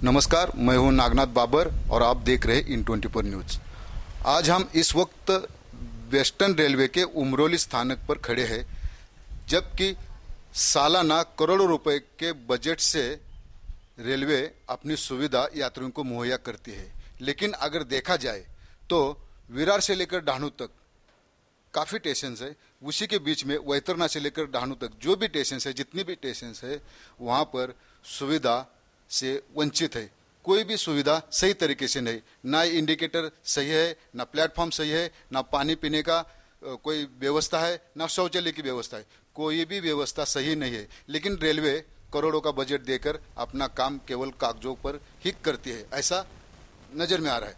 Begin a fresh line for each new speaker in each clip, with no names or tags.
नमस्कार, मैं हूं नागनाथ बाबर और आप देख रहे हैं इन 24 न्यूज। आज हम इस वक्त वेस्टर्न रेलवे के उमरोली स्थानक पर खड़े हैं, जबकि सालाना करोड़ों रुपए के बजट से रेलवे अपनी सुविधा यात्रियों को मुहैया करती है। लेकिन अगर देखा जाए तो विरार से लेकर डाहनु तक काफ़ी स्टेशन है, उसी के बीच में वैतरना से लेकर डाहनु तक जो भी स्टेशन है, जितनी भी स्टेशन है, वहाँ पर सुविधा से वंचित है। कोई भी सुविधा सही तरीके से नहीं, ना इंडिकेटर सही है, ना प्लेटफॉर्म सही है, ना पानी पीने का कोई व्यवस्था है, ना शौचालय की व्यवस्था है। कोई भी व्यवस्था सही नहीं है। लेकिन रेलवे करोड़ों का बजट देकर अपना काम केवल कागजों पर ही करती है, ऐसा नजर में आ रहा है।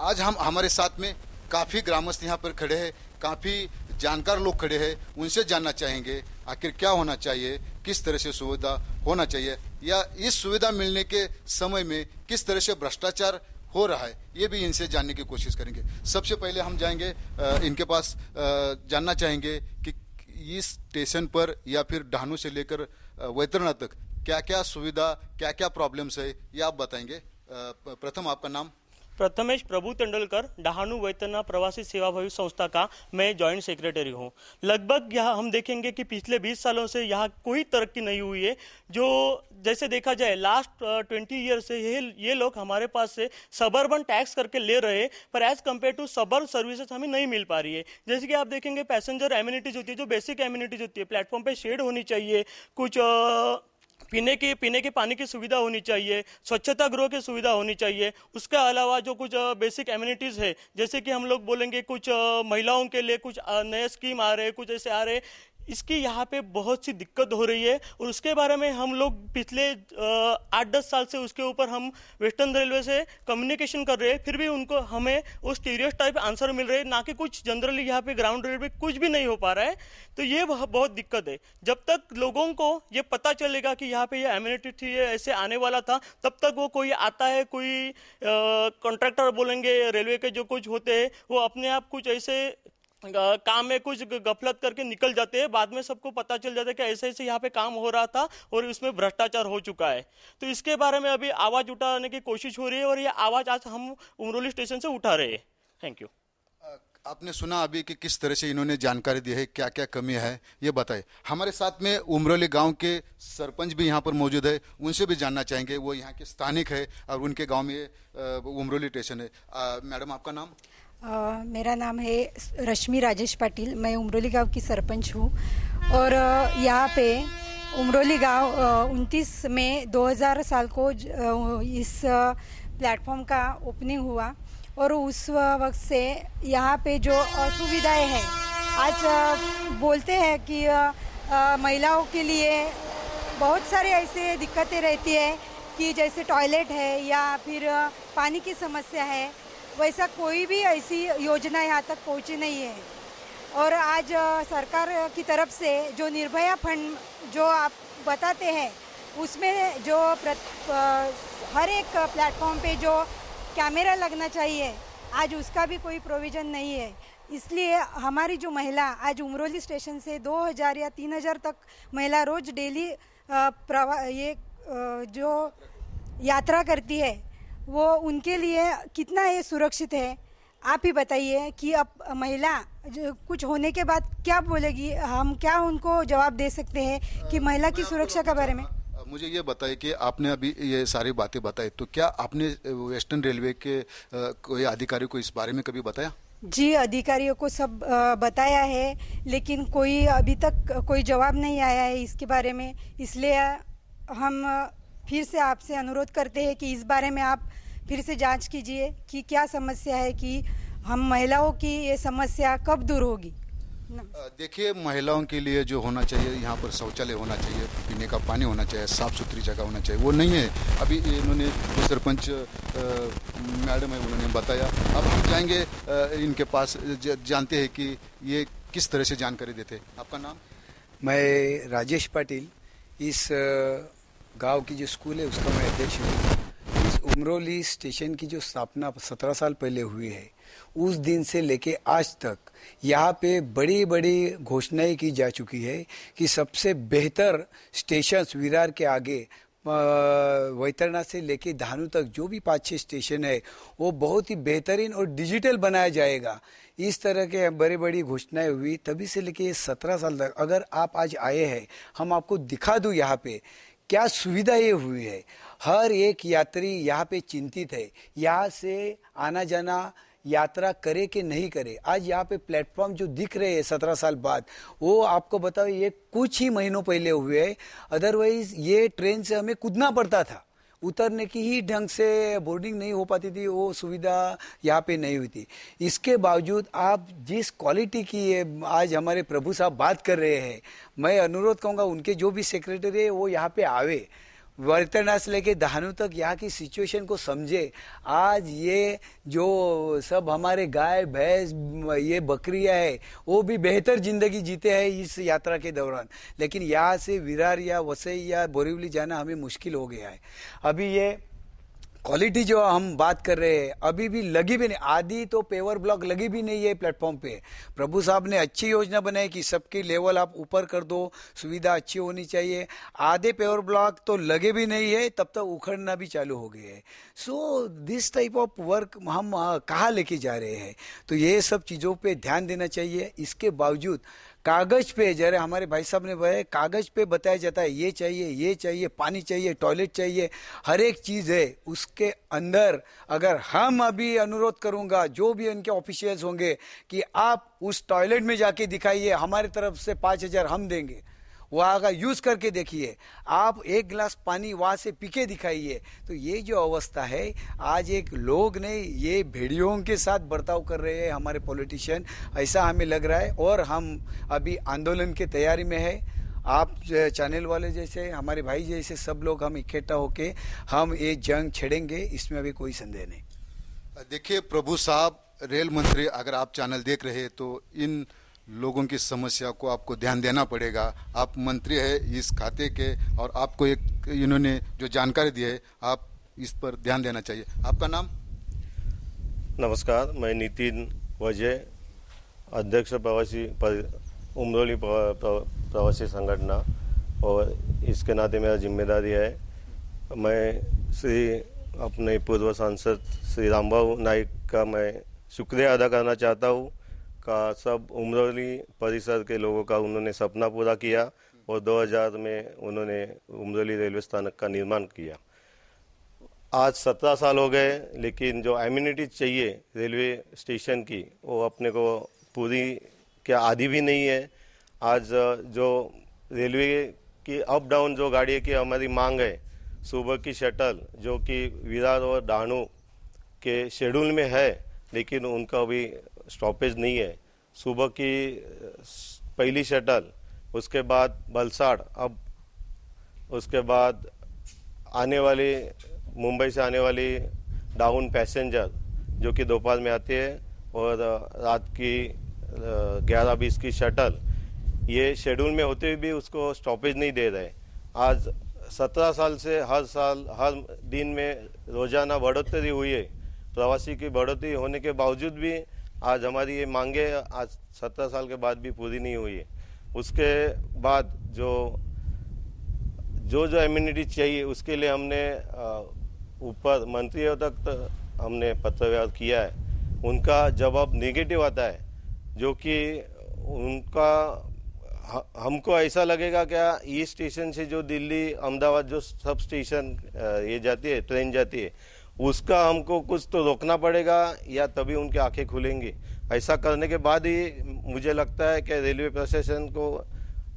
आज हमारे साथ में काफ़ी ग्रामस्थ यहाँ पर खड़े हैं, काफ़ी जानकार लोग खड़े हैं। उनसे जानना चाहेंगे आखिर क्या होना चाहिए, किस तरह से सुविधा होना चाहिए, या इस सुविधा मिलने के समय में किस तरह से भ्रष्टाचार हो रहा है, ये भी इनसे जानने की कोशिश करेंगे। सबसे पहले हम जाएंगे इनके पास, जानना चाहेंगे कि इस स्टेशन पर या फिर डाहनु से लेकर वैतरना तक क्या क्या सुविधा, क्या क्या प्रॉब्लम्स है, ये आप बताएंगे। प्रथम आपका नाम?
प्रथमेश प्रभु तेंदुलकर, डाहनु वैतरना प्रवासी सेवाभावी संस्था का मैं जॉइंट सेक्रेटरी हूँ। लगभग यहाँ हम देखेंगे कि पिछले 20 सालों से यहाँ कोई तरक्की नहीं हुई है। जो जैसे देखा जाए लास्ट 20 ईयर से ये लोग हमारे पास से सबर्बन टैक्स करके ले रहे हैं, पर as compared to suburb services हमें नहीं मिल पा रही है। जैसे कि आप देखेंगे पैसेंजर एमिनिटीज होती है, जो बेसिक एमिनिटीज होती है, प्लेटफॉर्म पे शेड होनी चाहिए, कुछ पीने के पानी की सुविधा होनी चाहिए, स्वच्छता गृह की सुविधा होनी चाहिए। उसके अलावा जो कुछ बेसिक एमिनिटीज़ है, जैसे कि हम लोग बोलेंगे कुछ महिलाओं के लिए कुछ नए स्कीम आ रहे हैं, कुछ ऐसे आ रहे हैं, इसकी यहाँ पे बहुत सी दिक्कत हो रही है। और उसके बारे में हम लोग पिछले 8-10 साल से उसके ऊपर हम वेस्टर्न रेलवे से कम्युनिकेशन कर रहे हैं, फिर भी उनको हमें वो स्टीरियोटाइप आंसर मिल रहे हैं, ना कि कुछ जनरली यहाँ पे ग्राउंड रेलवे कुछ भी नहीं हो पा रहा है। तो ये बहुत दिक्कत है। जब तक लोगों को ये पता चलेगा कि यहाँ पे ये एमिनिटी थी, ये ऐसे आने वाला था, तब तक वो कोई आता है, कोई कॉन्ट्रैक्टर बोलेंगे रेलवे के जो कुछ होते हैं, वो अपने आप कुछ ऐसे काम में कुछ गफलत करके निकल जाते हैं। बाद में सबको पता चल जाता है कि ऐसे ऐसे यहाँ पे काम हो रहा था और इसमें भ्रष्टाचार हो चुका है। तो इसके बारे में अभी आवाज़ उठाने की कोशिश हो रही है और ये आवाज़ आज हम उमरोली स्टेशन से उठा रहे हैं। Thank you.
आपने सुना अभी कि किस तरह से इन्होंने जानकारी दी है, क्या क्या कमी है, ये बताए। हमारे साथ में उमरोली गांव के सरपंच भी यहाँ पर मौजूद है, उनसे भी जानना चाहेंगे। वो यहाँ के स्थानिक है और उनके गांव में उमरोली स्टेशन है। मैडम, आपका नाम?
मेरा नाम है रश्मि राजेश पाटिल। मैं उमरोली गांव की सरपंच हूँ और यहाँ पे उमरोली गांव 29 मई 2000 साल को इस प्लेटफॉर्म का ओपनिंग हुआ और उस वक्त से यहाँ पे जो असुविधाएं हैं, आज बोलते हैं कि महिलाओं के लिए बहुत सारे ऐसे दिक्कतें रहती है कि जैसे टॉयलेट है या फिर पानी की समस्या है, वैसा कोई भी ऐसी योजना यहाँ तक पहुँची नहीं है। और आज सरकार की तरफ से जो निर्भया फंड जो आप बताते हैं, उसमें जो हर एक प्लेटफॉर्म पे जो कैमरा लगना चाहिए, आज उसका भी कोई प्रोविज़न नहीं है। इसलिए हमारी जो महिला आज उमरोली स्टेशन से 2000 या 3000 तक महिला रोज़ डेली जो यात्रा करती है, वो उनके लिए कितना ये सुरक्षित है, आप ही बताइए। कि अब महिला जो कुछ होने के बाद क्या बोलेगी, हम क्या उनको जवाब दे सकते हैं कि महिला की सुरक्षा के बारे में।
मुझे ये बताइए कि आपने अभी ये सारी बातें बताई, तो क्या आपने वेस्टर्न रेलवे के कोई अधिकारी को इस बारे में कभी बताया?
जी, अधिकारियों को सब बताया है, लेकिन कोई अभी तक कोई जवाब नहीं आया है इसके बारे में। इसलिए हम फिर से आपसे अनुरोध करते हैं कि इस बारे में आप फिर से जांच कीजिए कि क्या समस्या है, कि हम महिलाओं की ये समस्या कब दूर होगी।
देखिए, महिलाओं के लिए जो होना चाहिए, यहाँ पर शौचालय होना चाहिए, पीने का पानी होना चाहिए, साफ़ सुथरी जगह होना चाहिए, वो नहीं है। अभी इन्होंने जो सरपंच मैडम है उन्होंने बताया। अब हम जाएंगे इनके पास, जानते हैं कि ये किस तरह से जानकारी देते हैं। आपका नाम?
मैं राजेश पाटिल, इस गांव की जो स्कूल है उसका मैं अध्यक्ष हूँ। इस उमरोली स्टेशन की जो स्थापना 17 साल पहले हुई है, उस दिन से लेके आज तक यहाँ पे बड़ी बड़ी घोषणाएं की जा चुकी है कि सबसे बेहतर स्टेशन विरार के आगे वैतरणा से लेके दहानू तक जो भी 5-6 स्टेशन है वो बहुत ही बेहतरीन और डिजिटल बनाया जाएगा। इस तरह के बड़ी बड़ी घोषणाएं हुई तभी से लेके 17 साल तक। अगर आप आज आए हैं, हम आपको दिखा दूं यहाँ पे क्या सुविधा ये हुई है। हर एक यात्री यहाँ पे चिंतित है, यहाँ से आना जाना यात्रा करे कि नहीं करे। आज यहाँ पे प्लेटफॉर्म जो दिख रहे हैं 17 साल बाद, वो आपको बताओ ये कुछ ही महीनों पहले हुए हैं। अदरवाइज ये ट्रेन से हमें कूदना पड़ता था, उतरने की ही ढंग से बोर्डिंग नहीं हो पाती थी, वो सुविधा यहाँ पे नहीं हुई थी। इसके बावजूद आप जिस क्वालिटी की आज हमारे प्रभु साहब बात कर रहे हैं, मैं अनुरोध कहूँगा उनके जो भी सेक्रेटरी है वो यहाँ पे आवे, वैतरणा से लेके दहानू तक यहाँ की सिचुएशन को समझे। आज ये जो सब हमारे गाय भैंस ये बकरियां है वो भी बेहतर जिंदगी जीते हैं इस यात्रा के दौरान, लेकिन यहाँ से विरार या वसई या बोरीवली जाना हमें मुश्किल हो गया है। अभी ये क्वालिटी जो हम बात कर रहे हैं अभी भी लगी भी नहीं, आधी तो पेवर ब्लॉक लगी भी नहीं है प्लेटफॉर्म पे। प्रभु साहब ने अच्छी योजना बनाई कि सबकी लेवल आप ऊपर कर दो, सुविधा अच्छी होनी चाहिए। आधे पेवर ब्लॉक तो लगे भी नहीं है, तब तक उखड़ना भी चालू हो गए है। So this type of work हम कहाँ लेके जा रहे हैं, तो ये सब चीज़ों पे ध्यान देना चाहिए। इसके बावजूद कागज पे, जरा हमारे भाई साहब ने बताया, कागज पे बताया जाता है ये चाहिए, पानी चाहिए, टॉयलेट चाहिए, हर एक चीज़ है। उसके अंदर अगर हम अभी अनुरोध करूंगा जो भी उनके ऑफिशियल्स होंगे कि आप उस टॉयलेट में जाके दिखाइए, हमारी तरफ से 5,000 हम देंगे, वहाँ का यूज करके देखिए, आप एक गिलास पानी वहाँ से पी के दिखाइए। तो ये जो अवस्था है आज एक लोग ने ये भेड़ियों के साथ बर्ताव कर रहे हैं हमारे पॉलिटिशियन, ऐसा हमें लग रहा है। और हम अभी आंदोलन की तैयारी में है। आप चैनल वाले जैसे हमारे भाई जैसे सब लोग हम इकट्ठा होके हम ये जंग छेड़ेंगे, इसमें अभी कोई संदेह नहीं।
देखिए प्रभु साहब रेल मंत्री, अगर आप चैनल देख रहे हैं तो इन लोगों की समस्या को आपको ध्यान देना पड़ेगा। आप मंत्री है इस खाते के और आपको एक इन्होंने जो जानकारी दी है आप इस पर ध्यान देना चाहिए। आपका नाम?
नमस्कार, मैं नितिन वजय, अध्यक्ष प्रवासी उमरोली प्रवासी संगठना, और इसके नाते मेरा जिम्मेदारी है। मैं श्री अपने पूर्व सांसद श्री रामबाबू नाइक का मैं शुक्रिया अदा करना चाहता हूँ का सब उमरोली परिसर के लोगों का उन्होंने सपना पूरा किया और 2000 में उन्होंने उमरोली रेलवे स्थानक का निर्माण किया। आज 17 साल हो गए, लेकिन जो एम्यूनिटीज चाहिए रेलवे स्टेशन की वो अपने को पूरी क्या आधी भी नहीं है। आज जो रेलवे की अप डाउन जो गाड़ी की हमारी मांग है, सुबह की शटल जो कि विरार और डाणू के शेड्यूल में है, लेकिन उनका अभी स्टॉपेज नहीं है। सुबह की पहली शटल, उसके बाद बलसाड़, अब उसके बाद आने वाली मुंबई से आने वाली डाउन पैसेंजर जो कि दोपहर में आती है, और रात की 11:20 की शटल, ये शेड्यूल में होते हुए भी उसको स्टॉपेज नहीं दे रहे। आज 17 साल से हर दिन में रोजाना बढ़ोतरी हुई है। प्रवासी की बढ़ोतरी होने के बावजूद भी आज हमारी ये मांगे आज 17 साल के बाद भी पूरी नहीं हुई है। उसके बाद जो एम्यूनिटी चाहिए उसके लिए हमने ऊपर मंत्रियों तक हमने पत्र व्यवहार किया है। उनका जवाब नेगेटिव आता है, जो कि उनका हमको ऐसा लगेगा क्या ये स्टेशन से जो दिल्ली अहमदाबाद जो सब स्टेशन ये जाती है, ट्रेन जाती है, उसका हमको कुछ तो रोकना पड़ेगा या तभी उनकी आंखें खुलेंगी। ऐसा करने के बाद ही मुझे लगता है कि रेलवे प्रशासन को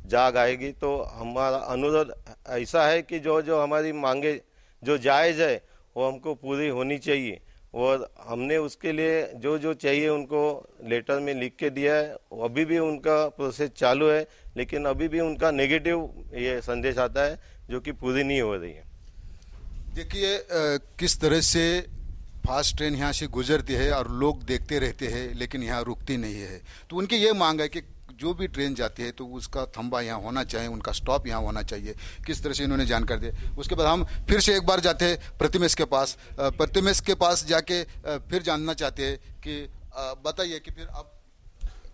जाग आएगी। तो हमारा अनुरोध ऐसा है कि जो हमारी मांगे जो जायज़ है वो हमको पूरी होनी चाहिए, और हमने उसके लिए जो चाहिए उनको लेटर में लिख के दिया है। अभी भी उनका प्रोसेस चालू है, लेकिन अभी भी उनका नेगेटिव ये संदेश आता है जो कि पूरी नहीं हो रही है।
देखिए किस तरह से फास्ट ट्रेन यहाँ से गुजरती है और लोग देखते रहते हैं, लेकिन यहाँ रुकती नहीं है। तो उनकी ये मांग है कि जो भी ट्रेन जाती है तो उसका थंबा यहाँ होना चाहिए, उनका स्टॉप यहाँ होना चाहिए। किस तरह से इन्होंने जानकारी दी। उसके बाद हम फिर से एक बार जाते हैं प्रतिमेश के पास। प्रतिमेश के पास जाके फिर जानना चाहते हैं कि बताइए कि फिर अब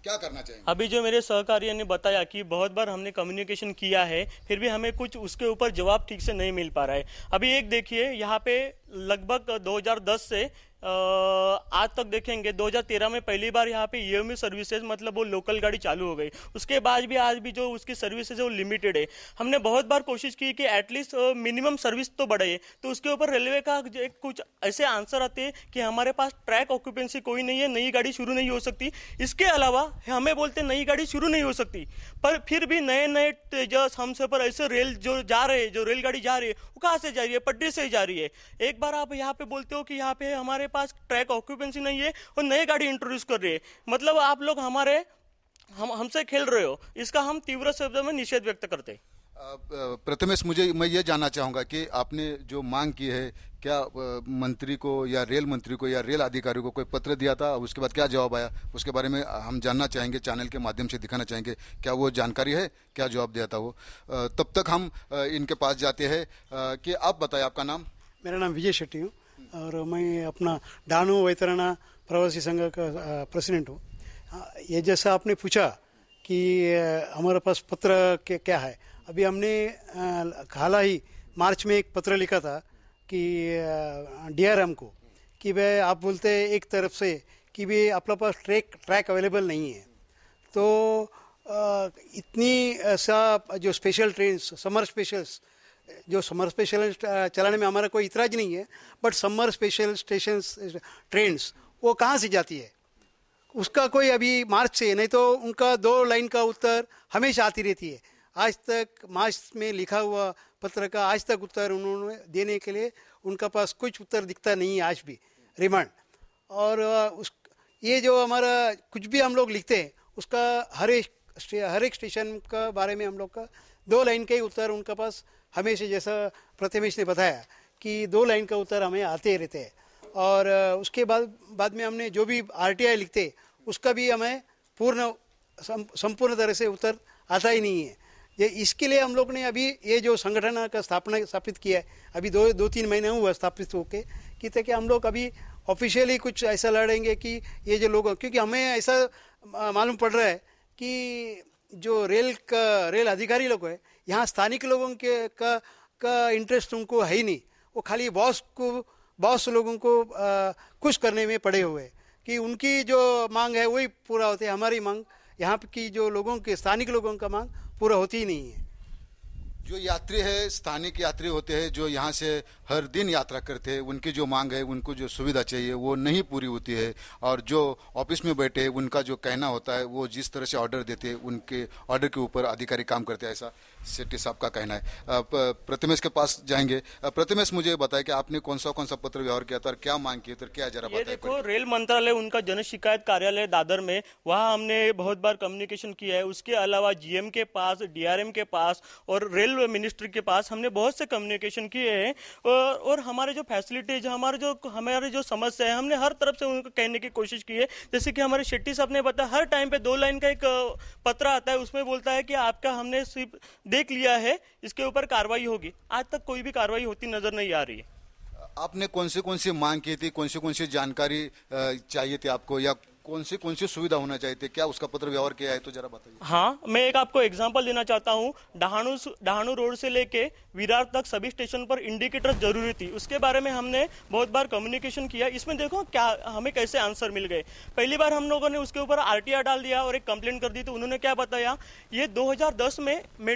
क्या करना चाहिए?
अभी जो मेरे सहकारियों ने बताया कि बहुत बार हमने कम्युनिकेशन किया है, फिर भी हमें कुछ उसके ऊपर जवाब ठीक से नहीं मिल पा रहा है। अभी एक देखिए, यहाँ पे लगभग 2010 से आज तक देखेंगे 2013 में पहली बार यहाँ पे ईएमयू सर्विसेज मतलब वो लोकल गाड़ी चालू हो गई। उसके बाद भी आज भी जो उसकी सर्विसेज है वो लिमिटेड है। हमने बहुत बार कोशिश की कि एटलीस्ट मिनिमम सर्विस तो बढ़े, तो उसके ऊपर रेलवे का कुछ ऐसे आंसर आते हैं कि हमारे पास ट्रैक ऑक्यूपेंसी कोई नहीं है, नई गाड़ी शुरू नहीं हो सकती। इसके अलावा हमें बोलते नई गाड़ी शुरू नहीं हो सकती, पर फिर भी नए नए तेजस हमसे पर ऐसे रेल जो जा रहे हैं, जो रेलगाड़ी जा रही है वो कहाँ से जा रही है? पटरी से ही जा रही है। एक बार आप यहाँ पे बोलते हो कि यहाँ पे हमारे पास ट्रैक ऑक्यूपेंसी नहीं है और नई गाड़ी इंट्रोड्यूस कर रही है, मतलब आप लोग हमसे खेल रहे हो। इसका हम तीव्र शब्दों में निषेध व्यक्त करते हैं।
प्रथमेश, मैं ये जानना चाहूँगा कि आपने जो मांग की है, क्या मंत्री को या रेल मंत्री को या रेल अधिकारी को कोई पत्र दिया था? उसके बाद क्या जवाब आया, उसके बारे में हम जानना चाहेंगे, चैनल के माध्यम से दिखाना चाहेंगे। क्या वो जानकारी है, क्या जवाब दिया था वो? तब तक हम इनके पास जाते हैं कि आप बताएं, आपका नाम?
मेरा नाम विजय शेट्टी हूँ और मैं अपना डहाणू वैतरणा प्रवासी संघ का प्रेसिडेंट हूँ। ये जैसा आपने पूछा कि हमारे पास पत्र क्या है, अभी हमने हाल ही मार्च में एक पत्र लिखा था कि डीआरएम को कि भाई आप बोलते हैं एक तरफ से कि भाई आपके पास ट्रैक अवेलेबल नहीं है, तो इतनी ऐसा जो स्पेशल ट्रेन समर स्पेशल चलाने में हमारा कोई इतराज नहीं है, but summer special station trains वो कहाँ से जाती है उसका कोई अभी मार्च से, नहीं तो उनका 2 लाइन का उत्तर हमेशा आती रहती है। आज तक मार्च में लिखा हुआ पत्र का आज तक उत्तर उन्होंने देने के लिए उनका पास कुछ उत्तर दिखता नहीं है आज भी, रिमांड। और ये जो हमारा कुछ भी हम लोग लिखते हैं उसका हर एक स्टेशन का बारे में हम लोग का 2 लाइन के ही उत्तर उनका पास हमेशा, जैसा प्रथमेश ने बताया कि 2 लाइन का उत्तर हमें आते रहते हैं। और उसके बाद में हमने जो भी आरटीआई लिखते उसका भी हमें संपूर्ण तरह से उत्तर आता ही नहीं है। ये इसके लिए हम लोग ने अभी ये जो संगठन का स्थापित किया है, अभी 2-3 महीने हुआ स्थापित होके, कि ताकि हम लोग अभी ऑफिशियली कुछ ऐसा लड़ेंगे कि ये जो लोग, क्योंकि हमें ऐसा मालूम पड़ रहा है कि जो रेल अधिकारी लोग हैं यहाँ स्थानिक लोगों का इंटरेस्ट उनको है ही नहीं। वो खाली बॉस लोगों को खुश करने में पड़े हुए कि उनकी जो मांग है वही पूरा होती है, हमारी मांग यहाँ की जो स्थानिक लोगों का मांग पूरा होती ही नहीं है।
जो यात्री है, स्थानिक यात्री होते हैं जो यहाँ से हर दिन यात्रा करते हैं, उनकी जो मांग है, उनको जो सुविधा चाहिए वो नहीं पूरी होती है। और जो ऑफिस में बैठे उनका जो कहना होता है, वो जिस तरह से ऑर्डर देते हैं उनके ऑर्डर के ऊपर अधिकारी काम करते हैं, ऐसा शेट्टी साहब का कहना है। प्रथमेश के पास जाएंगे। प्रथमेश, मुझे बताया कि आपने कौन सा पत्र व्यवहार किया था और क्या मांग की, तो क्या जरा बताइए।
देखो, रेल मंत्रालय उनका जन शिकायत कार्यालय दादर में, वहाँ हमने बहुत बार कम्युनिकेशन किया है। उसके अलावा जीएम के पास, डीआरएम के पास और रेल मिनिस्ट्री के पास हमने बहुत से कम्युनिकेशन किए हैं। और हमारे जो फैसिलिटीज, हमारे जो समस्या है, हमने हर तरफ से उनको कहने की कोशिश की है। जैसे कि हमारे शेट्टी साहब ने बताया, हर टाइम पे 2 लाइन का एक पत्र आता है, उसमें बोलता है कि आपका हमने सिर्फ देख लिया है, इसके ऊपर कार्रवाई होगी। आज तक कोई भी कार्रवाई होती नजर नहीं आ रही है।
आपने कौन सी मांग की थी, कौन सी जानकारी चाहिए थी आपको, या कौन सी सुविधा होना चाहिए थी, क्या उसका पत्र व्यवहार किया है, तो जरा बताइए।
हाँ, मैं एक आपको एग्जांपल देना चाहता हूँ। डहाणू रोड से लेके विरार तक सभी स्टेशन पर इंडिकेटर जरूरी थी, उसके बारे में हमने बहुत बार कम्युनिकेशन किया। इसमें देखो क्या हमें कैसे आंसर मिल गए। पहली बार हम लोगों ने उसके ऊपर आरटीआई डाल दिया और एक कंप्लेंट कर दी, तो उन्होंने क्या बताया, ये 2010 में मुंबई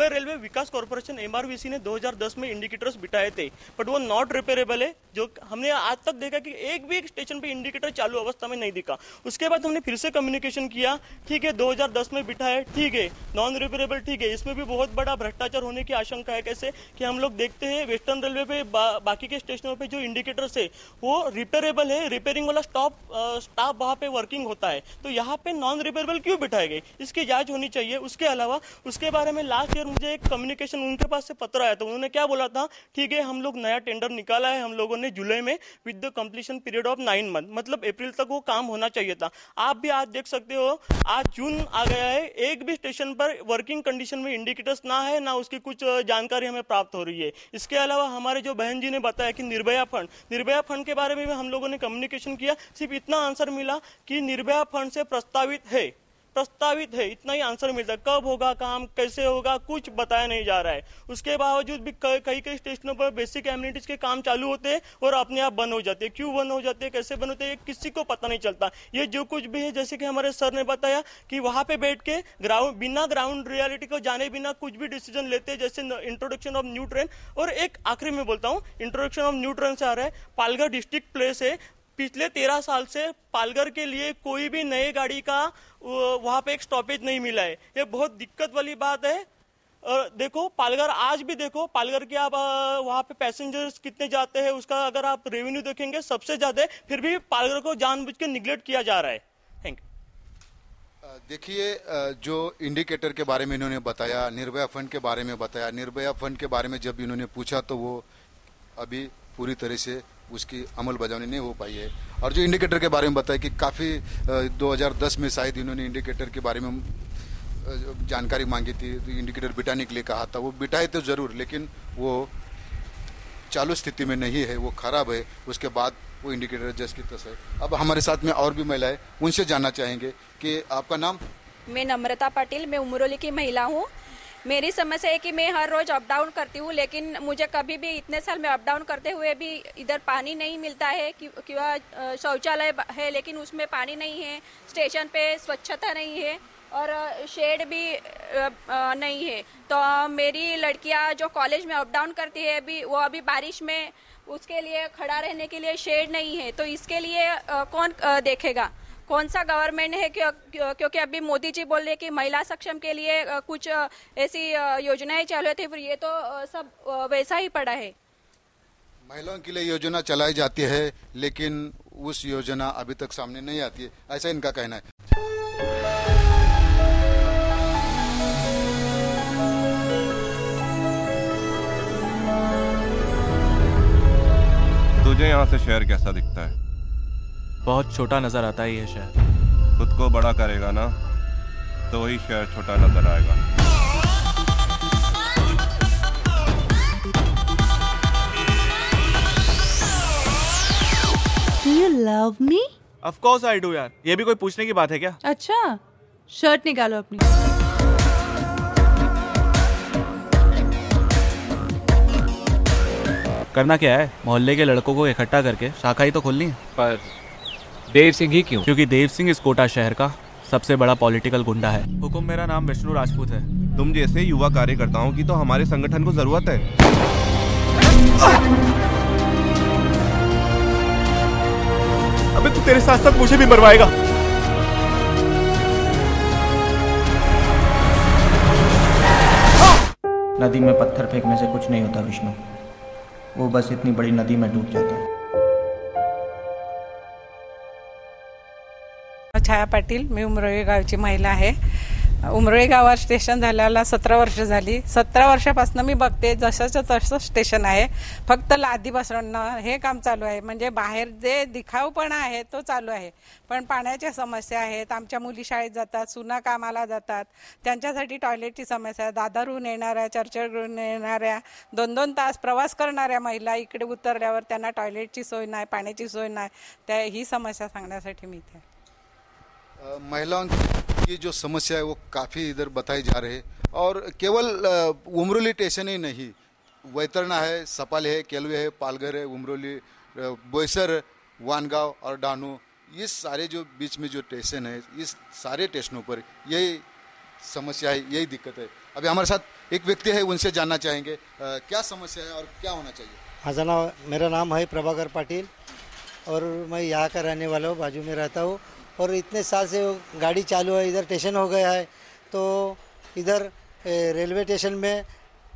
रेलवे विकास कॉर्पोरेशन MRVC ने 2010 में इंडिकेटर्स बिठाए थे, बट वो नॉट रिपेयरेबल है। जो हमने आज तक देखा कि एक भी स्टेशन पे इंडिकेटर चालू अवस्था में नहीं दिखा। उसके बाद हमने फिर से कम्युनिकेशन किया, ठीक है 2010 में बिठाए, ठीक है, नॉन रिपेयरेबल, ठीक है। इसमें भी बहुत बड़ा भ्रष्टाचार होने की आशंका है। कैसे कि हम लोग देखते हैं वेस्टर्न रेलवे पे बाकी के स्टेशनों पे जो इंडिकेटर्स है वो रिपेयरेबल है, रिपेयरिंग वाला स्टाफ वहाँ पे वर्किंग होता है, तो यहाँ पे नॉन रिपेयरेबल क्यों बिठाए गए, इसकी जांच होनी चाहिए। उसके अलावा उसके बारे में लास्ट ईयर मुझे एक कम्युनिकेशन उनके पास से पत्र आया था। उन्होंने क्या बोला था, ठीक है हम लोग नया टेंडर निकाला है, हम लोगों ने ने जुलाई में with the completion period of 9 month, मतलब अप्रैल तक वो काम होना चाहिए था। आप भी आज देख सकते हो, आज जून आ गया है, एक भी स्टेशन पर वर्किंग कंडीशन में इंडिकेटर्स ना है, ना उसकी कुछ जानकारी हमें प्राप्त हो रही है। इसके अलावा हमारे जो बहन जी ने बताया कि निर्भया फंड के बारे में भी हम लोगों ने कम्युनिकेशन किया, सिर्फ इतना आंसर मिला कि निर्भया फंड से प्रस्तावित है, इतना ही आंसर मिलता है। कब होगा काम, कैसे होगा, कुछ बताया नहीं जा रहा है। उसके बावजूद भी कई स्टेशनों पर बेसिक एमिनिटीज के काम चालू होते हैं और अपने आप बंद हो जाते हैं। क्यों बंद हो जाते हैं, कैसे बंद होते हैं, किसी को पता नहीं चलता। ये जो कुछ भी है, जैसे कि हमारे सर ने बताया कि वहां पे बैठ के बिना ग्राउंड रियलिटी को जाने बिना कुछ भी डिसीजन लेते हैं, जैसे इंट्रोडक्शन ऑफ न्यू ट्रेन। और एक आखिरी में बोलता हूँ, इंट्रोडक्शन ऑफ न्यू ट्रेन से आ रहा है, पालघर डिस्ट्रिक्ट प्लेस है, पिछले 13 साल से पालघर के लिए कोई भी नई गाड़ी का वहां पे एक स्टॉपेज नहीं मिला है। ये बहुत दिक्कत वाली बात है। देखो पालघर, आज भी देखो पालघर के आप वहां पे पैसेंजर्स कितने जाते हैं, उसका अगर आप रेवेन्यू देखेंगे सबसे ज्यादा है, फिर भी पालघर को जानबूझ के निगलेक्ट किया जा रहा है। Thank you.
देखिए, जो इंडिकेटर के बारे में इन्होंने बताया, निर्भया फंड के बारे में बताया, निर्भया फंड के बारे में जब इन्होंने पूछा तो वो अभी पूरी तरह से उसकी अमल बजावनी नहीं हो पाई है। और जो इंडिकेटर के बारे में बताया कि काफ़ी 2010 में शायद इन्होंने इंडिकेटर के बारे में जानकारी मांगी थी, तो इंडिकेटर बिठाने के लिए कहा था, वो बिठाए तो ज़रूर, लेकिन वो चालू स्थिति में नहीं है, वो खराब है। उसके बाद वो इंडिकेटर जैसे की तैसे। अब हमारे साथ में और भी महिलाएं, उनसे जानना चाहेंगे कि आपका नाम?
मैं नम्रता पाटिल, मैं उमरोली की महिला हूँ। मेरी समस्या है कि मैं हर रोज अप डाउन करती हूँ, लेकिन मुझे कभी भी इतने साल में अप डाउन करते हुए भी इधर पानी नहीं मिलता है कि शौचालय है लेकिन उसमें पानी नहीं है, स्टेशन पे स्वच्छता नहीं है और शेड भी नहीं है। तो मेरी लड़कियाँ जो कॉलेज में अप डाउन करती है वो अभी बारिश में उसके लिए खड़ा रहने के लिए शेड नहीं है। तो इसके लिए कौन देखेगा, कौन सा गवर्नमेंट है? क्योंकि अभी मोदी जी बोल रहे कि महिला सक्षम के लिए कुछ ऐसी योजनाएं चालू थी, फिर ये तो सब वैसा ही पड़ा है।
महिलाओं के लिए योजना चलाई जाती है लेकिन उस योजना अभी तक सामने नहीं आती है, ऐसा इनका कहना है।
तुझे यहाँ से शहर कैसा दिखता है?
बहुत छोटा नजर आता है ये शहर।
खुद को बड़ा करेगा ना तो ही शहर छोटा नजर आएगा।
Do you love me?
Of course I do यार, ये भी कोई पूछने की बात है क्या?
अच्छा, शर्ट निकालो अपनी।
करना क्या है? मोहल्ले के लड़कों को इकट्ठा करके शाखा ही तो खोलनी है।
पर देव सिंह ही क्यों?
क्योंकि देव सिंह इस कोटा शहर का सबसे बड़ा पॉलिटिकल गुंडा है। हुकुम, मेरा नाम विष्णु राजपूत है।
तुम जैसे युवा कार्यकर्ताओं की तो हमारे संगठन को जरूरत है।
अबे तू तेरे साथ साथ मुझे भी मरवाएगा।
नदी में पत्थर फेंकने से कुछ नहीं होता विष्णु, वो बस इतनी बड़ी नदी में डूब जाता है।
छाया पाटील, मी उमरोळी गावची महिला आहे। उमरोळी गावात स्टेशन झाल्याला 17 वर्ष झाली। 17 वर्षापासून मी बघते जसंच्या तसं स्टेशन आहे, फक्त लादी बसवणं हे काम चालू आहे। म्हणजे बाहेर जे दिखाऊपणा आहे तो चालू आहे, पण पाण्याच्या समस्या आहेत। आमच्या मुली शाळेत जातात, सुना कामाला जातात, त्यांच्यासाठी टॉयलेटची समस्या आहे। दादरहून येणाऱ्या, चर्चगेटहून येणाऱ्या 2-2 तास प्रवास करणाऱ्या महिला इकडे उतरल्यावर त्यांना टॉयलेटची सोय नाही, पाण्याची सोय नाही, त्या ही समस्या सांगण्यासाठी मी इथे।
महिलाओं की जो समस्या है वो काफ़ी इधर बताई जा रही है, और केवल उमरोली स्टेशन ही नहीं, वैतरणा है, सपाल है, केलवे है, पालघर है, उमरोली, बोईसर, वानगांव और डानू, ये सारे जो बीच में जो स्टेशन है, इस सारे स्टेशनों पर यही समस्या है, यही दिक्कत है। अभी हमारे साथ एक व्यक्ति है, उनसे जानना चाहेंगे क्या समस्या है और क्या होना चाहिए।
मेरा नाम है प्रभाकर पाटिल और मैं यहाँ का रहने वाला हूँ, बाजू में रहता हूँ। और इतने साल से गाड़ी चालू है, इधर स्टेशन हो गया है, तो इधर रेलवे स्टेशन में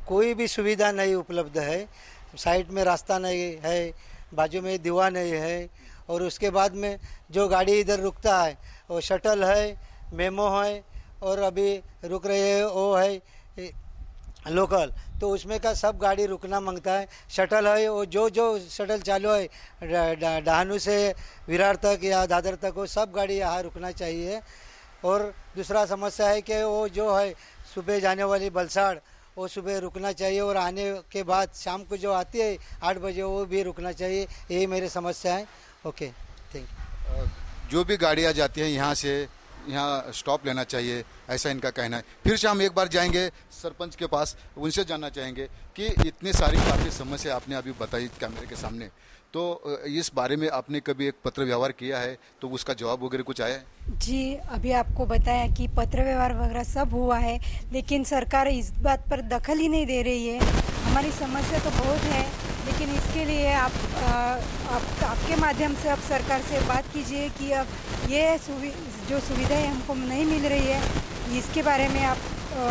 कोई भी सुविधा नहीं उपलब्ध है। साइड में रास्ता नहीं है, बाजू में दीवार नहीं है, और उसके बाद में जो गाड़ी इधर रुकता है वो शटल है, मेमो है, और अभी रुक रहे हैं वो है लोकल, तो उसमें का सब गाड़ी रुकना मांगता है। शटल है वो जो शटल चालू है डहानू से विरार तक या दादर तक, वो सब गाड़ी यहाँ रुकना चाहिए। और दूसरा समस्या है कि वो जो है सुबह जाने वाली बलसाड़, वो सुबह रुकना चाहिए, और आने के बाद शाम को जो आती है 8 बजे वो भी रुकना चाहिए। यही मेरी समस्या है। Okay, thank you.
जो भी गाड़ियाँ जाती हैं यहाँ से, यहाँ स्टॉप लेना चाहिए, ऐसा इनका कहना है। फिर से हम एक बार जाएंगे सरपंच के पास, उनसे जानना चाहेंगे कि इतनी सारी काफ़ी समस्या आपने अभी बताई कैमरे के सामने, तो इस बारे में आपने कभी एक पत्र व्यवहार किया है तो उसका जवाब वगैरह कुछ आया है?
जी, अभी आपको बताया कि पत्र व्यवहार वगैरह सब हुआ है, लेकिन सरकार इस बात पर दखल ही नहीं दे रही है। हमारी समस्या तो बहुत है, लेकिन इसके लिए आपके माध्यम से अब सरकार से बात कीजिए कि अब ये जो सुविधाएं हमको नहीं मिल रही है, इसके बारे में आप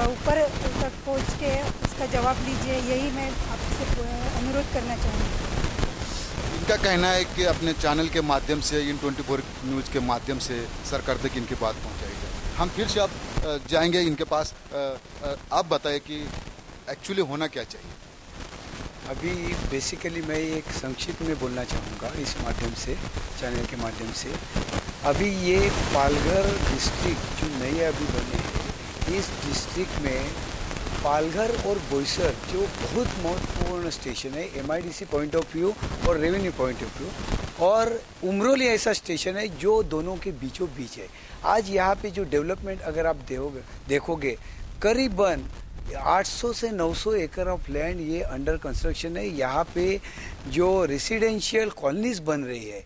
ऊपर तक पहुँच के इसका जवाब लीजिए। यही मैं आपसे अनुरोध करना चाहूँगी।
इनका कहना है कि अपने चैनल के माध्यम से, इन 24 न्यूज़ के माध्यम से सरकार तक इनकी बात पहुंचाई जाए। हम फिर से अब जाएंगे इनके पास। आप बताएं कि एक्चुअली होना क्या चाहिए।
अभी बेसिकली मैं एक संक्षिप्त में बोलना चाहूँगा इस माध्यम से, चैनल के माध्यम से। अभी ये पालघर डिस्ट्रिक्ट जो नए अभी बने हैं, इस डिस्ट्रिक्ट में पालघर और बोईसर जो बहुत महत्वपूर्ण स्टेशन है MIDC पॉइंट ऑफ व्यू और रेवेन्यू पॉइंट ऑफ व्यू, और उमरोली ऐसा स्टेशन है जो दोनों के बीचों बीच है। आज यहाँ पे जो डेवलपमेंट अगर आप देखोगे करीबन 800 से 900 एकड़ ऑफ लैंड ये अंडर कंस्ट्रक्शन है। यहाँ पे जो रेसिडेंशियल कॉलोनीज बन रही है,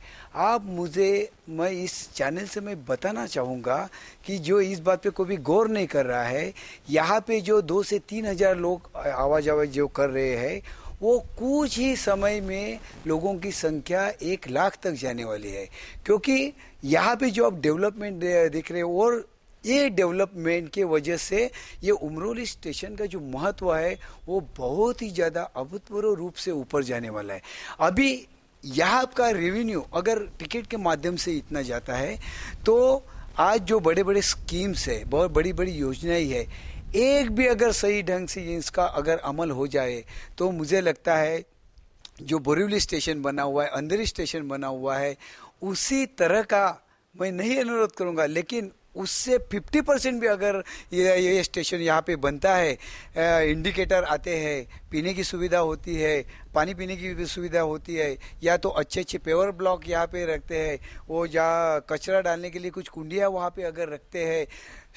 मैं इस चैनल से मैं बताना चाहूँगा कि जो इस बात पे कोई भी गौर नहीं कर रहा है, यहाँ पे जो 2 से 3 हज़ार लोग आवाजाही जो कर रहे हैं, वो कुछ ही समय में लोगों की संख्या 1 लाख तक जाने वाली है। क्योंकि यहाँ पे जो आप डेवलपमेंट देख रहे हो, और ये डेवलपमेंट के वजह से ये उमरोली स्टेशन का जो महत्व है वो बहुत ही ज़्यादा अभूतपूर्व रूप से ऊपर जाने वाला है। अभी यहाँ का रेवेन्यू अगर टिकट के माध्यम से इतना जाता है, तो आज जो बड़े बड़े स्कीम्स है, बहुत बड़ी बड़ी योजनाएं है, एक भी अगर सही ढंग से इसका अगर अमल हो जाए तो मुझे लगता है जो बोरीवली स्टेशन बना हुआ है, अंधेरी स्टेशन बना हुआ है, उसी तरह का मैं नहीं अनुरोध करूँगा, लेकिन उससे 50% भी अगर ये स्टेशन यहाँ पे बनता है, इंडिकेटर आते हैं, पीने की सुविधा होती है, पानी पीने की भी सुविधा होती है, या तो अच्छे अच्छे पेवर ब्लॉक यहाँ पे रखते हैं, वो जहाँ कचरा डालने के लिए कुछ कुंडियाँ वहाँ पे अगर रखते हैं,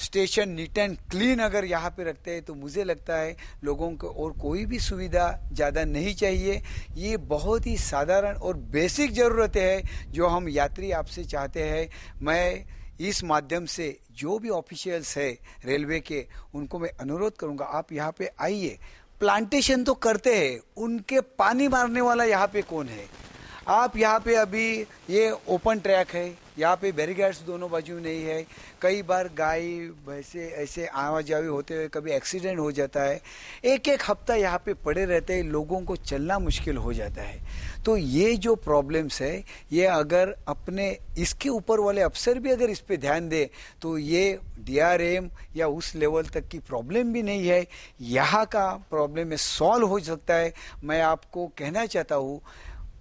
स्टेशन नीट एंड क्लीन अगर यहाँ पे रखते हैं, तो मुझे लगता है लोगों को और कोई भी सुविधा ज़्यादा नहीं चाहिए। ये बहुत ही साधारण और बेसिक ज़रूरतें हैं जो हम यात्री आपसे चाहते हैं। मैं इस माध्यम से जो भी ऑफिशियल्स है रेलवे के, उनको मैं अनुरोध करूंगा, आप यहाँ पे आइए। प्लांटेशन तो करते हैं, उनके पानी मारने वाला यहाँ पे कौन है? आप यहाँ पे अभी ये ओपन ट्रैक है, यहाँ पे बैरिकेड्स दोनों बाजू नहीं है, कई बार गाय भैंसे ऐसे आवाजाही होते हुए कभी एक्सीडेंट हो जाता है, एक हफ्ता यहाँ पे पड़े रहते हैं, लोगों को चलना मुश्किल हो जाता है। तो ये जो प्रॉब्लम्स है, ये अगर अपने इसके ऊपर वाले अफसर भी अगर इस पे ध्यान दे, तो ये DRM या उस लेवल तक की प्रॉब्लम भी नहीं है, यहाँ का प्रॉब्लम में सॉल्व हो सकता है। मैं आपको कहना चाहता हूँ,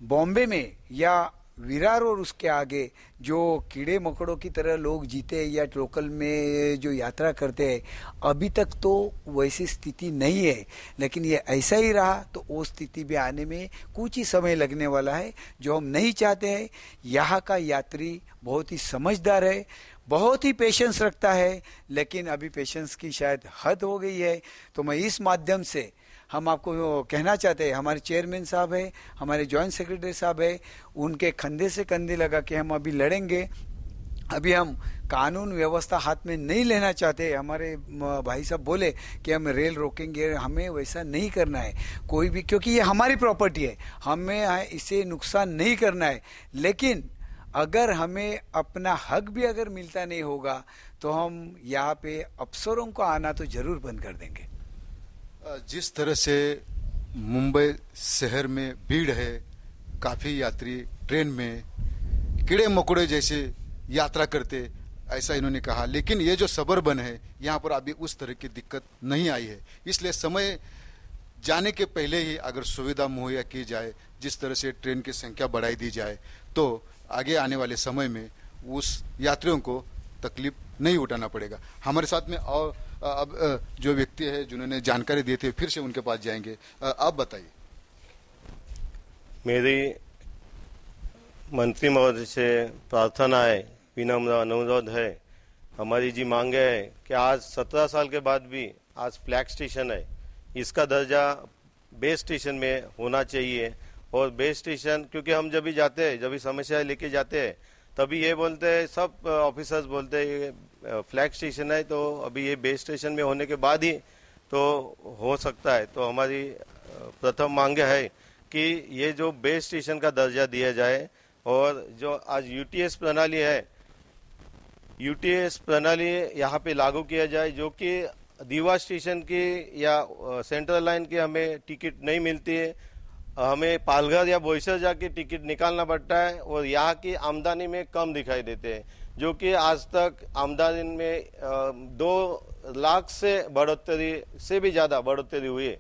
बॉम्बे में या विरार और उसके आगे जो कीड़े मकोड़ों की तरह लोग जीते या लोकल में जो यात्रा करते हैं, अभी तक तो वैसी स्थिति नहीं है, लेकिन ये ऐसा ही रहा तो वो स्थिति भी आने में कुछ ही समय लगने वाला है, जो हम नहीं चाहते हैं। यहाँ का यात्री बहुत ही समझदार है, बहुत ही पेशेंस रखता है, लेकिन अभी पेशेंस की शायद हद हो गई है। तो मैं इस माध्यम से हम आपको कहना चाहते हैं, हमारे चेयरमैन साहब है, हमारे जॉइंट सेक्रेटरी साहब है, उनके कंधे से कंधे लगा के हम अभी लड़ेंगे। अभी हम कानून व्यवस्था हाथ में नहीं लेना चाहते। हमारे भाई साहब बोले कि हम रेल रोकेंगे, हमें वैसा नहीं करना है कोई भी, क्योंकि ये हमारी प्रॉपर्टी है, हमें इसे नुकसान नहीं करना है। लेकिन अगर हमें अपना हक भी अगर मिलता नहीं होगा, तो हम यहाँ पे अफसरों को आना तो जरूर बंद कर देंगे।
जिस तरह से मुंबई शहर में भीड़ है, काफ़ी यात्री ट्रेन में कीड़े मकोड़े जैसे यात्रा करते, ऐसा इन्होंने कहा। लेकिन ये जो सबर्बन है, यहाँ पर अभी उस तरह की दिक्कत नहीं आई है, इसलिए समय जाने के पहले ही अगर सुविधा मुहैया की जाए, जिस तरह से ट्रेन की संख्या बढ़ाई दी जाए, तो आगे आने वाले समय में उस यात्रियों को तकलीफ नहीं उठाना पड़ेगा। हमारे साथ में और अब जो व्यक्ति है जिन्होंने जानकारी दी थी, फिर से उनके पास जाएंगे। आप बताइए।
मेरी मंत्री महोदय से प्रार्थना है, विनम्र अनुरोध है, हमारी जी मांग है कि आज 17 साल के बाद भी आज फ्लैग स्टेशन है, इसका दर्जा बेस स्टेशन में होना चाहिए। और बेस स्टेशन, क्योंकि हम जब भी जाते हैं, जब भी समस्या लेके जाते हैं, तभी ये बोलते हैं, सब ऑफिसर्स बोलते हैं ये फ्लैग स्टेशन है, तो अभी ये बेस स्टेशन में होने के बाद ही तो हो सकता है। तो हमारी प्रथम मांग है कि ये जो बेस स्टेशन का दर्जा दिया जाए, और जो आज यूटीएस प्रणाली है, यूटीएस प्रणाली यहाँ पे लागू किया जाए, जो कि दीवा स्टेशन की या सेंट्रल लाइन की हमें टिकट नहीं मिलती है, हमें पालघर या बोईसर जाके टिकट निकालना पड़ता है, और यहाँ की आमदनी में कम दिखाई देते हैं, जो कि आज तक आमदनी में 2 लाख से बढ़ोतरी से भी ज़्यादा बढ़ोतरी हुई है।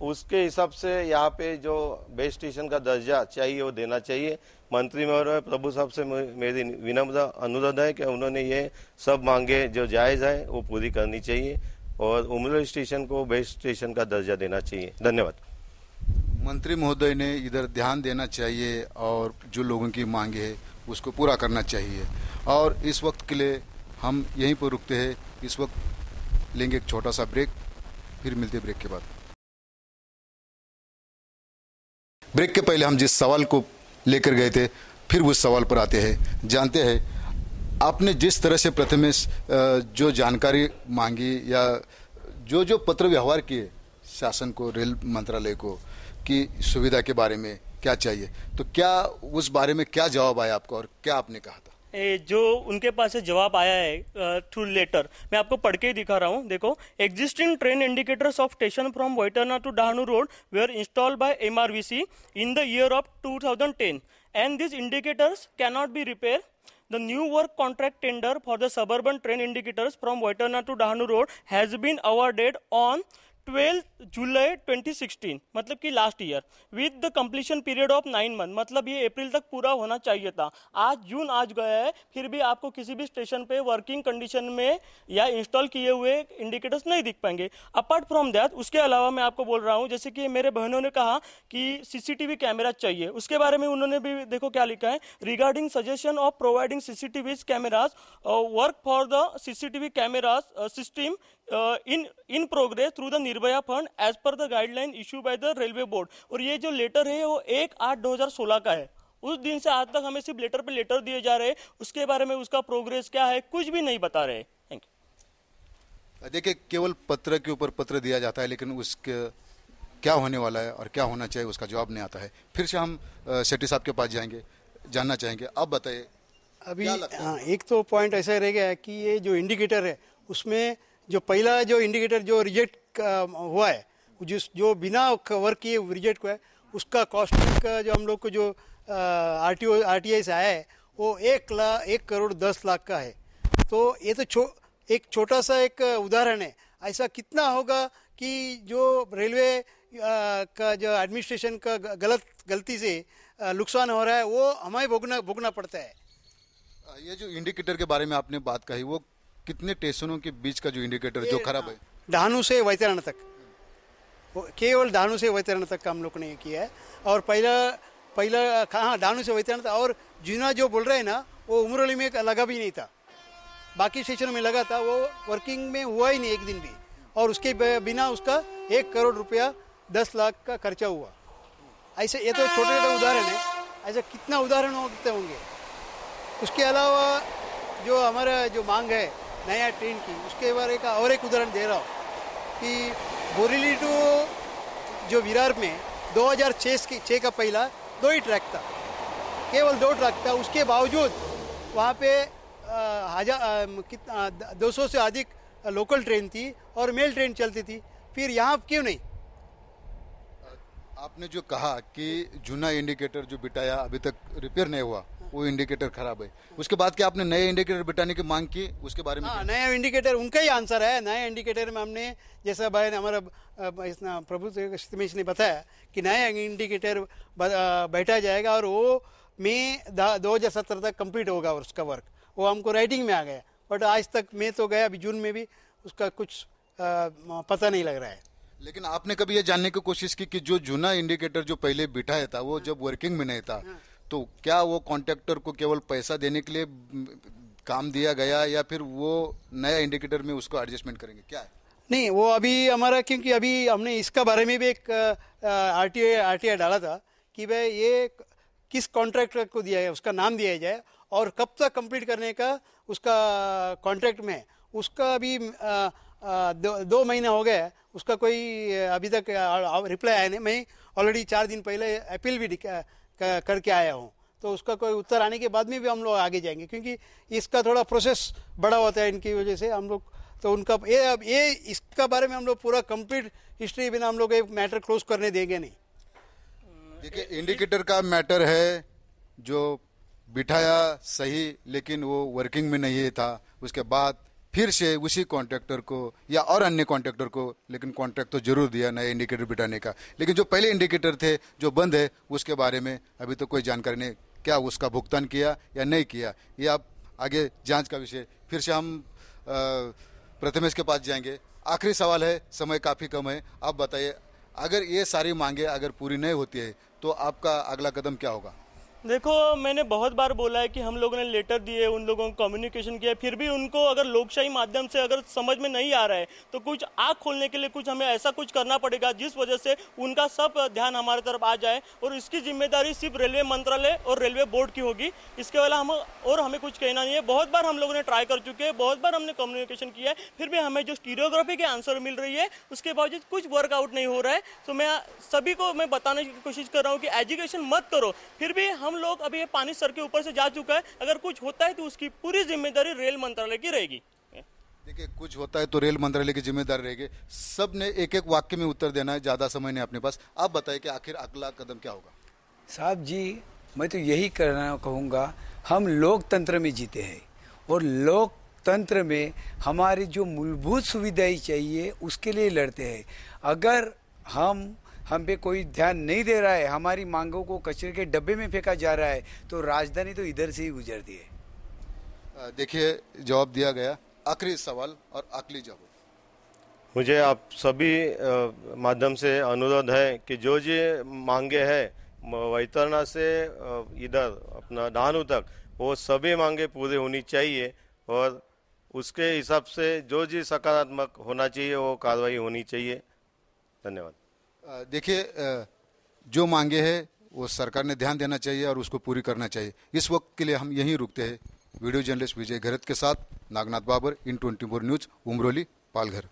उसके हिसाब से यहाँ पे जो बेस स्टेशन का दर्जा चाहिए वो देना चाहिए। मंत्री महोदय प्रभु साहब से मेरी विनम्र अनुरोध है कि उन्होंने ये सब मांगे जो जायज़ है वो पूरी करनी चाहिए, और उमरोली स्टेशन को बेस स्टेशन का दर्जा देना चाहिए। धन्यवाद।
मंत्री महोदय ने इधर ध्यान देना चाहिए और जो लोगों की मांग है उसको पूरा करना चाहिए। और इस वक्त के लिए हम यहीं पर रुकते हैं। इस वक्त लेंगे एक छोटा सा ब्रेक, फिर मिलते ब्रेक के बाद। ब्रेक के पहले हम जिस सवाल को लेकर गए थे, फिर उस सवाल पर आते हैं। जानते हैं आपने जिस तरह से प्रथमेश जो जानकारी मांगी या जो पत्र व्यवहार किए शासन को, रेल मंत्रालय को, कि सुविधा के बारे में क्या चाहिए, तो क्या उस बारे में क्या जवाब आया आपको और क्या आपने कहा था?
जो उनके पास से जवाब आया है थ्रू लेटर, मैं आपको पढ़ के ही दिखा रहा हूँ। देखो, existing train indicators of station from Vaitarna to Dahanu road where installed by MRVC in the year of 2010 and this indicators can not be repair. The new work contract tender for the suburban train indicators from Vaitarna to Dahanu Road has been awarded on 12 जुलाई 2016, मतलब कि last year, with the completion period of 9 month, मतलब ये अप्रैल तक पूरा होना चाहिए था। आज जून आज गया है, फिर भी आपको किसी भी स्टेशन पे वर्किंग कंडीशन में या इंस्टॉल किए हुए इंडिकेटर्स नहीं दिख पाएंगे। अपार्ट फ्रॉम दैट, उसके अलावा मैं आपको बोल रहा हूँ, जैसे कि मेरे बहनों ने कहा कि CCTV कैमरा चाहिए, उसके बारे में उन्होंने भी देखो क्या लिखा है, regarding suggestion of providing CCTV cameras, work for the CCTV cameras system in progress through the Nirbhaya fund as per the guideline issue by the railway board. और ये जो लेटर है वो 1/8/2016 का है। उस दिन से आज तक हमें सिर्फ लेटर पे लेटर दिए जा रहे हैं, उसके बारे में उसका प्रोग्रेस क्या है कुछ भी नहीं बता रहे। Thank you.
देखिए, केवल पत्र के ऊपर पत्र दिया जाता है, लेकिन उसके क्या होने वाला है और क्या होना चाहिए उसका जवाब नहीं आता है। फिर से हम शेट्टी साहब के पास जाएंगे, जानना चाहेंगे। अब बताइए
अभी। हाँ, एक तो पॉइंट ऐसा रह गया है कि ये जो इंडिकेटर है उसमें जो पहला जो इंडिकेटर जो रिजेक्ट हुआ है, जो बिना वर्क किए रिजेक्ट हुआ है, उसका कॉस्टिंग का जो हम लोग को जो RTI से आया है वो 1 करोड़ 10 लाख का है। तो ये तो एक छोटा सा एक उदाहरण है। ऐसा कितना होगा कि जो रेलवे का जो एडमिनिस्ट्रेशन का गलती से नुकसान हो रहा है वो हमें भोगना पड़ता है।
ये जो इंडिकेटर के बारे में आपने बात कही, वो कितने स्टेशनों के बीच का जो इंडिकेटर जो खराब है?
डहाणू से वैतरणा तक, केवल डहाणू से वैतरणा तक का हम लोग ने किया है। और पहला कहाँ डहाणू से वैतरणा था, और जीना जो बोल रहे हैं ना वो उमरोली में लगा भी नहीं था, बाकी स्टेशनों में लगा था, वो वर्किंग में हुआ ही नहीं एक दिन भी। और उसके बिना उसका 1 करोड़ रुपया 10 लाख का खर्चा हुआ। ऐसे ये तो छोटे छोटे उदाहरण है, ऐसे कितना उदाहरण होंगे। उसके अलावा जो हमारा जो मांग है नया ट्रेन की, उसके बारे का और एक उदाहरण दे रहा हूँ कि बोरीली टू जो विरार में 2006 का पहला 2 ही ट्रैक था, केवल 2 ट्रैक था। उसके बावजूद वहाँ पे 200 से अधिक लोकल ट्रेन थी और मेल ट्रेन चलती थी। फिर यहाँ क्यों नहीं?
आपने जो कहा कि जूना इंडिकेटर जो बिटाया अभी तक रिपेयर नहीं हुआ, वो इंडिकेटर खराब है, उसके बाद क्या आपने नए इंडिकेटर बिठाने की मांग की, उसके बारे में?
हाँ, नया इंडिकेटर उनका ही आंसर है। नया इंडिकेटर में हमने, जैसा भाई ने हमारा प्रभु सतीश ने बताया कि नया इंडिकेटर बैठा जाएगा और वो मई 2017 तक कंप्लीट होगा उसका वर्क। वो हमको राइटिंग में आ गया, बट आज तक मई तो गया, अभी जून में भी उसका कुछ पता नहीं लग रहा है।
लेकिन आपने कभी ये जानने की कोशिश की कि जो जूना इंडिकेटर जो पहले बिठाया था वो जब वर्किंग में नहीं था, तो क्या वो कॉन्ट्रैक्टर को केवल पैसा देने के लिए काम दिया गया या फिर वो नया इंडिकेटर में उसको एडजस्टमेंट करेंगे, क्या है?
नहीं, वो अभी हमारा, क्योंकि अभी हमने इसका बारे में भी एक आरटीआई डाला था कि भाई ये किस कॉन्ट्रैक्टर को दिया है, उसका नाम दिया जाए और कब तक कंप्लीट करने का उसका कॉन्ट्रैक्ट में, उसका अभी 2 महीने हो गए, उसका कोई अभी तक रिप्लाई आया नहीं। मैं ऑलरेडी 4 दिन पहले अपील भी करके आया हूँ, तो उसका कोई उत्तर आने के बाद में भी हम लोग आगे जाएंगे, क्योंकि इसका थोड़ा प्रोसेस बड़ा होता है इनकी वजह से हम लोग, तो उनका ये इसका बारे में हम लोग पूरा कंप्लीट हिस्ट्री बिना हम लोग एक मैटर क्लोज करने देंगे नहीं।
देखिए, इंडिकेटर का मैटर है जो बिठाया सही, लेकिन वो वर्किंग में नहीं था, उसके बाद फिर से उसी कॉन्ट्रैक्टर को या और अन्य कॉन्ट्रैक्टर को, लेकिन कॉन्ट्रैक्ट तो जरूर दिया नए इंडिकेटर बिठाने का, लेकिन जो पहले इंडिकेटर थे जो बंद है उसके बारे में अभी तो कोई जानकारी नहीं, क्या उसका भुगतान किया या नहीं किया, ये आप आगे जांच का विषय। फिर से हम प्रथमेश के पास जाएंगे। आखिरी सवाल है, समय काफ़ी कम है, आप बताइए, अगर ये सारी मांगे अगर पूरी नहीं होती है तो आपका अगला कदम क्या होगा?
देखो, मैंने बहुत बार बोला है कि हम लोगों ने लेटर दिए, उन लोगों को कम्युनिकेशन किया, फिर भी उनको अगर लोकशाही माध्यम से अगर समझ में नहीं आ रहा है तो कुछ आँख खोलने के लिए कुछ हमें ऐसा कुछ करना पड़ेगा जिस वजह से उनका सब ध्यान हमारे तरफ आ जाए, और इसकी जिम्मेदारी सिर्फ रेलवे मंत्रालय और रेलवे बोर्ड की होगी। इसके अलावा हमें कुछ कहना नहीं है। बहुत बार हम लोगों ने ट्राई कर चुके हैं, बहुत बार हमने कम्युनिकेशन किया है, फिर भी हमें जो स्टीरियोग्राफी के आंसर मिल रही है उसके बावजूद कुछ वर्कआउट नहीं हो रहा है। तो मैं सभी को बताने की कोशिश कर रहा हूँ कि एजुकेशन मत करो, फिर भी हम लोग अभी ये पानी सर के ऊपर से जा चुका है, अगर कुछ होता है तो उसकी पूरी जिम्मेदारी रेल मंत्रालय की रहेगी।
देखिए, कुछ होता है तो रेल मंत्रालय की जिम्मेदारी रहेगी। सब ने एक एक वाक्य में उत्तर देना है, ज़्यादा समय नहीं अपने पास। आप बताइए कि आखिर अगला कदम क्या होगा?
साहब जी, मैं तो यही करना कहूँगा, हम लोकतंत्र में जीते हैं और लोकतंत्र में हमारी जो मूलभूत सुविधाएं चाहिए उसके लिए लड़ते हैं। अगर हम पे कोई ध्यान नहीं दे रहा है, हमारी मांगों को कचरे के डब्बे में फेंका जा रहा है, तो राजधानी तो इधर से ही गुजरती है।
देखिए, जवाब दिया गया। आखिरी सवाल और आखिरी जवाब।
मुझे आप सभी माध्यम से अनुरोध है कि जो मांगे हैं वैतरणा से इधर अपना डहाणू तक, वो सभी मांगे पूरी होनी चाहिए और उसके हिसाब से जो सकारात्मक होना चाहिए वो कार्रवाई होनी चाहिए। धन्यवाद।
देखिए, जो मांगे हैं वो सरकार ने ध्यान देना चाहिए और उसको पूरी करना चाहिए। इस वक्त के लिए हम यहीं रुकते हैं। वीडियो जर्नलिस्ट विजय घरत के साथ नागनाथ बाबर, इन 24 न्यूज, उमरोली, पालघर।